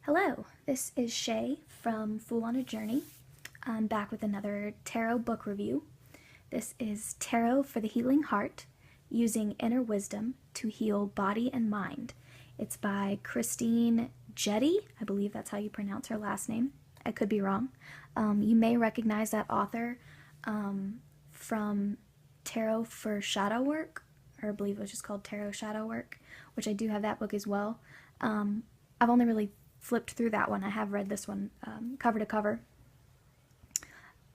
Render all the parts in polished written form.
Hello, this is Shay from Fool on a Journey. I'm back with another tarot book review. This is Tarot for the Healing Heart, Using Inner Wisdom to Heal Body and Mind. It's by Christine Jette. I believe that's how you pronounce her last name. I could be wrong. You may recognize that author from Tarot for Shadow Work, or I believe it was just called Tarot Shadow Work, which I do have that book as well. I've only really flipped through that one. I have read this one cover to cover.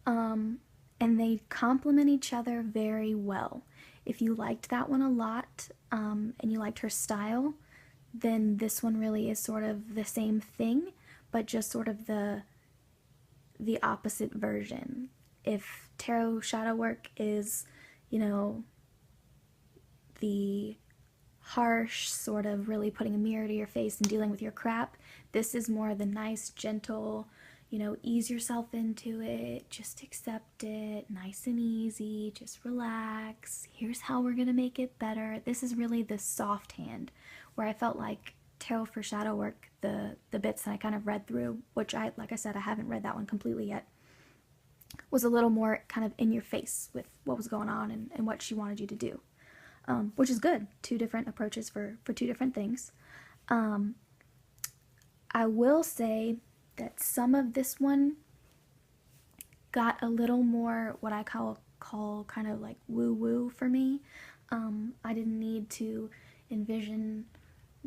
And they complement each other very well. If you liked that one a lot and you liked her style, then this one really is sort of the same thing, but just sort of the opposite version. If Tarot Shadow Work is, the harsh, sort of really putting a mirror to your face and dealing with your crap, this is more the nice, gentle, ease yourself into it, just accept it, nice and easy, just relax, here's how we're gonna make it better. This is really the soft hand, where I felt like Tarot for Shadow Work, the bits that I kind of read through, which like I said, I haven't read that one completely yet, was a little more kind of in your face with what was going on and what she wanted you to do. Which is good. Two different approaches for two different things. I will say that some of this one got a little more what I call kind of like woo-woo for me. I didn't need to envision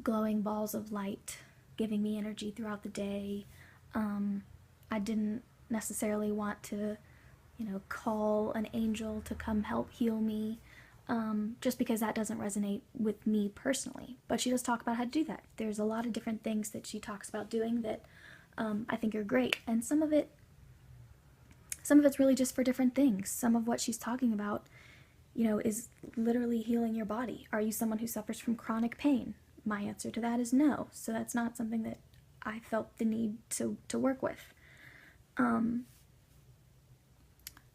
glowing balls of light giving me energy throughout the day. I didn't necessarily want to, call an angel to come help heal me. Just because that doesn't resonate with me personally. But she does talk about how to do that. There's a lot of different things that she talks about doing that I think are great. And some of it's really just for different things. Some of what she's talking about, is literally healing your body. Are you someone who suffers from chronic pain? My answer to that is no. So that's not something that I felt the need to work with.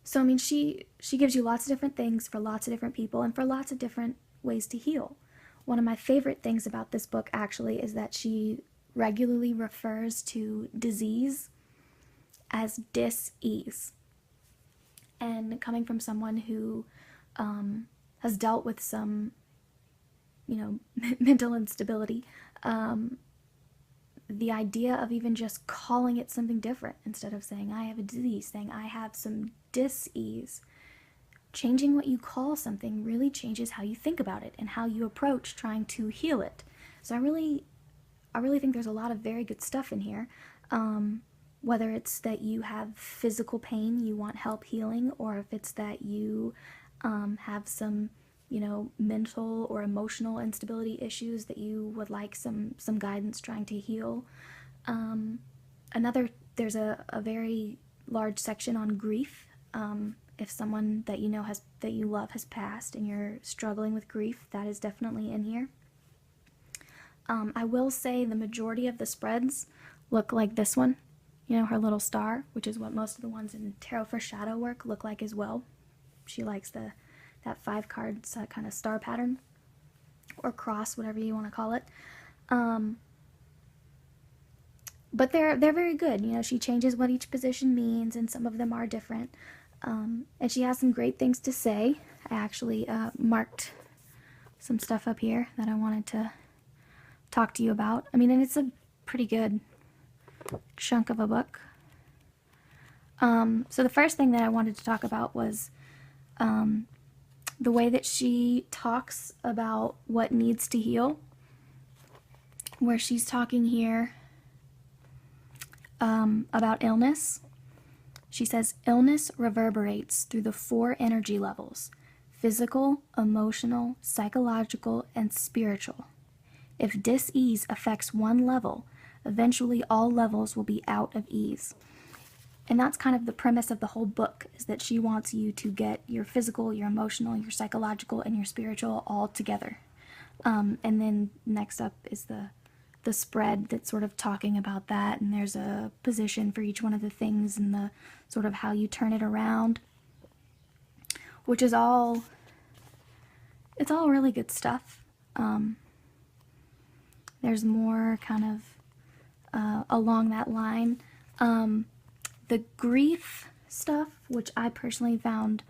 So, she gives you lots of different things for lots of different people and for lots of different ways to heal. One of my favorite things about this book, actually, is that she regularly refers to disease as dis-ease. And coming from someone who has dealt with some, mental instability, the idea of even just calling it something different instead of saying I have a disease, saying I have some dis-ease. Changing what you call something really changes how you think about it and how you approach trying to heal it. So I really think there's a lot of very good stuff in here. Whether it's that you have physical pain you want help healing, or if it's that you have some mental or emotional instability issues that you would like some guidance trying to heal. There's a very large section on grief. If someone that that you love has passed and you're struggling with grief, that is definitely in here. I will say the majority of the spreads look like this one, her little star, which is what most of the ones in Tarot for Shadow Work look like as well. She likes that 5 cards kind of star pattern, or cross, whatever you want to call it. But they're very good. She changes what each position means, and some of them are different. And she has some great things to say. I actually marked some stuff up here that I wanted to talk to you about. And it's a pretty good chunk of a book. So the first thing that I wanted to talk about was the way that she talks about what needs to heal, where she's talking here about illness. She says, illness reverberates through the 4 energy levels: physical, emotional, psychological, and spiritual. If dis-ease affects one level, eventually all levels will be out of ease. And that's kind of the premise of the whole book, is that she wants you to get your physical, your emotional, your psychological, and your spiritual all together. And then next up is the spread that's sort of talking about that, and there's a position for each one of the things and the sort of how you turn it around, which is all really good stuff. There's more kind of along that line. The grief stuff, which I personally found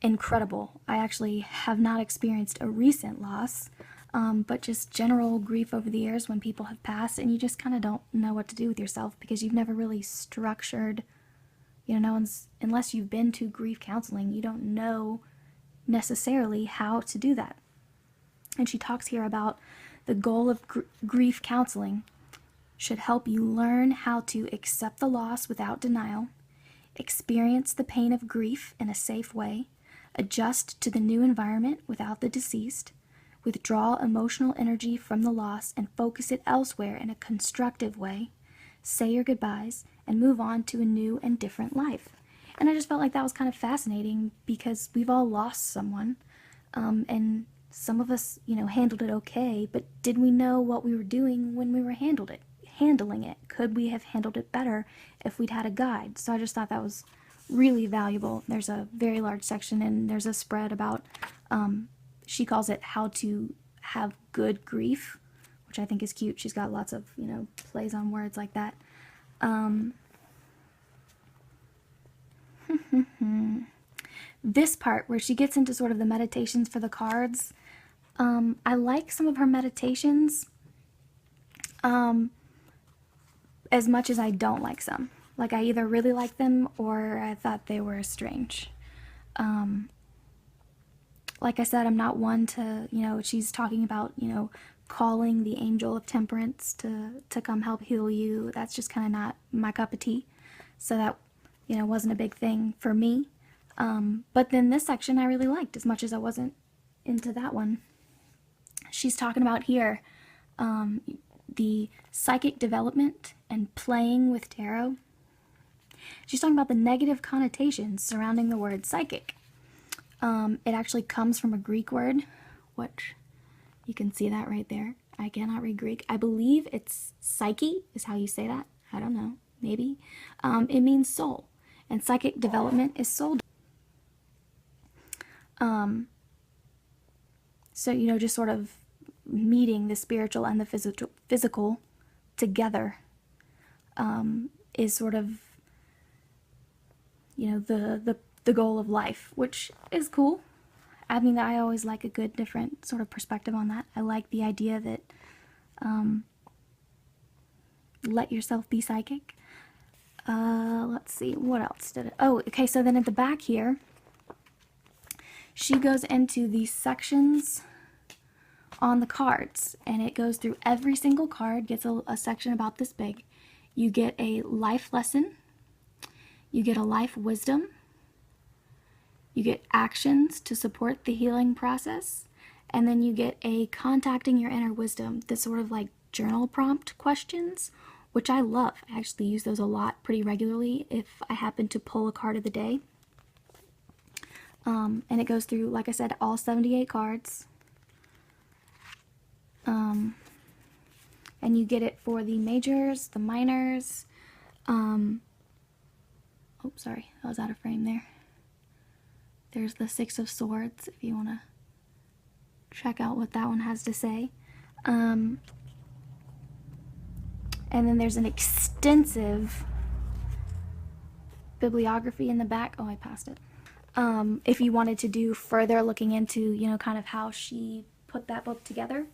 incredible. I actually have not experienced a recent loss, but just general grief over the years when people have passed, and you just kind of don't know what to do with yourself because you've never really structured, unless you've been to grief counseling, you don't know necessarily how to do that. And she talks here about the goal of grief counseling should help you learn how to accept the loss without denial, experience the pain of grief in a safe way, adjust to the new environment without the deceased, withdraw emotional energy from the loss and focus it elsewhere in a constructive way, say your goodbyes, and move on to a new and different life. And I just felt like that was kind of fascinating because we've all lost someone, and some of us, handled it okay, but did we know what we were doing when we were handling it? Could we have handled it better if we'd had a guide? So I just thought that was really valuable. There's a very large section, and there's a spread about, she calls it how to have good grief, which I think is cute. She's got lots of, plays on words like that. This part where she gets into sort of the meditations for the cards, I like some of her meditations as much as I don't like some. Like, I either really like them or I thought they were strange. Like I said, I'm not one to, she's talking about, calling the angel of temperance to come help heal you. That's just kind of not my cup of tea. So that, wasn't a big thing for me. But then this section I really liked as much as I wasn't into that one. She's talking about here the psychic development and playing with tarot. She's talking about the negative connotations surrounding the word psychic. It actually comes from a Greek word, which you can see that right there. I cannot read Greek. I believe it's psyche is how you say that. I don't know, maybe. It means soul, and psychic development is soul. So, just sort of meeting the spiritual and the physical together is sort of, the goal of life, which is cool. I mean, I always like a good different sort of perspective on that. I like the idea that let yourself be psychic. Let's see, what else did it? Oh, okay, so then at the back here, she goes into these sections on the cards, and it goes through every single card, gets a section about this big. You get a life lesson, you get a life wisdom, you get actions to support the healing process, and then you get a contacting your inner wisdom, this sort of like journal prompt questions, which I love. I actually use those a lot pretty regularly if I happen to pull a card of the day. And it goes through, like I said, all 78 cards. And you get it for the majors, the minors. Oh, sorry, I was out of frame there. There's the Six of Swords, if you want to check out what that one has to say. And then there's an extensive bibliography in the back. Oh, I passed it. If you wanted to do further looking into, kind of how she put that book together.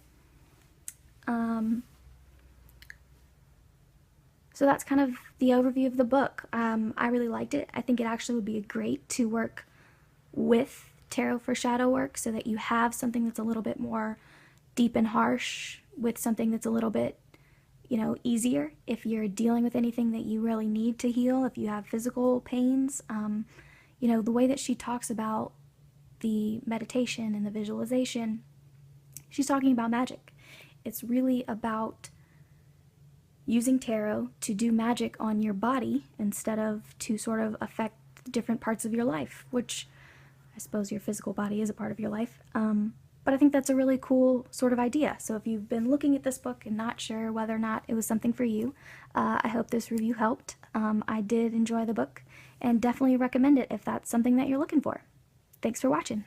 So that's kind of the overview of the book. I really liked it. I think it actually would be great to work with tarot for shadow work so that you have something that's a little bit more deep and harsh with something that's a little bit, easier if you're dealing with anything that you really need to heal, if you have physical pains. The way that she talks about the meditation and the visualization, she's talking about magic. It's really about using tarot to do magic on your body instead of to sort of affect different parts of your life, which I suppose your physical body is a part of your life. But I think that's a really cool sort of idea. So if you've been looking at this book and not sure whether or not it was something for you, I hope this review helped. I did enjoy the book and definitely recommend it if that's something that you're looking for. Thanks for watching.